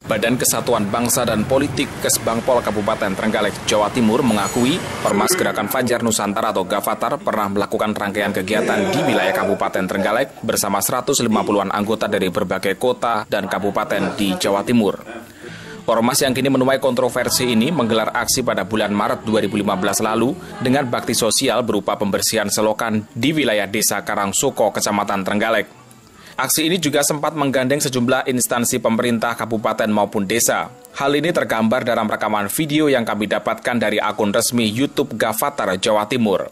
Badan Kesatuan Bangsa dan Politik Kesbangpol Kabupaten Trenggalek, Jawa Timur mengakui Ormas Gerakan Fajar Nusantara atau Gavatar pernah melakukan rangkaian kegiatan di wilayah Kabupaten Trenggalek bersama 150-an anggota dari berbagai kota dan kabupaten di Jawa Timur. Ormas yang kini menuai kontroversi ini menggelar aksi pada bulan Maret 2015 lalu dengan bakti sosial berupa pembersihan selokan di wilayah Desa Karangsoko, Kecamatan Trenggalek. Aksi ini juga sempat menggandeng sejumlah instansi pemerintah kabupaten maupun desa. Hal ini tergambar dalam rekaman video yang kami dapatkan dari akun resmi YouTube Gavatar Jawa Timur.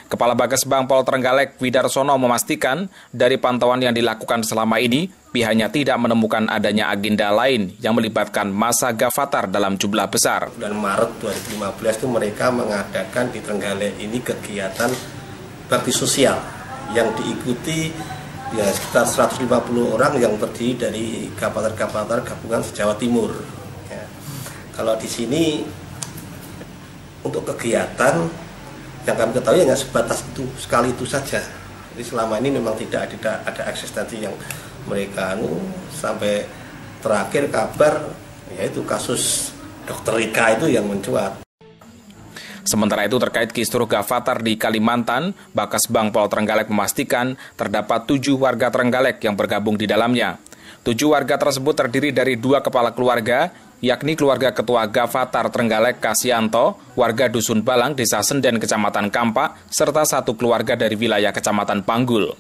Kepala Bakesbangpol Trenggalek Widarsono memastikan dari pantauan yang dilakukan selama ini, pihaknya tidak menemukan adanya agenda lain yang melibatkan massa Gavatar dalam jumlah besar. Bulan Maret 2015 itu mereka mengadakan di Trenggalek ini kegiatan bakti sosial yang diikuti ya sekitar 150 orang yang terdiri dari Gavatar-Gavatar gabungan Jawa Timur. Ya. Kalau di sini untuk kegiatan yang kami ketahui hanya sebatas itu, sekali itu saja. Jadi selama ini memang tidak ada eksistensi yang mereka sampai terakhir kabar yaitu kasus Dr. Rika itu yang mencuat. Sementara itu terkait kisruh Gavatar di Kalimantan, Bakesbangpol Trenggalek memastikan terdapat 7 warga Trenggalek yang bergabung di dalamnya. 7 warga tersebut terdiri dari 2 kepala keluarga, yakni keluarga Ketua Gavatar Trenggalek Kasianto, warga Dusun Balang, Desa Senden, Kecamatan Kampak, serta 1 keluarga dari wilayah Kecamatan Panggul.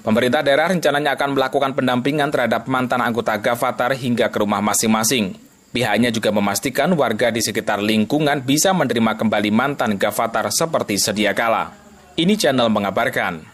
Pemerintah daerah rencananya akan melakukan pendampingan terhadap mantan anggota Gavatar hingga ke rumah masing-masing. Pihaknya juga memastikan warga di sekitar lingkungan bisa menerima kembali mantan Gavatar seperti sedia kala. Ini channel mengabarkan.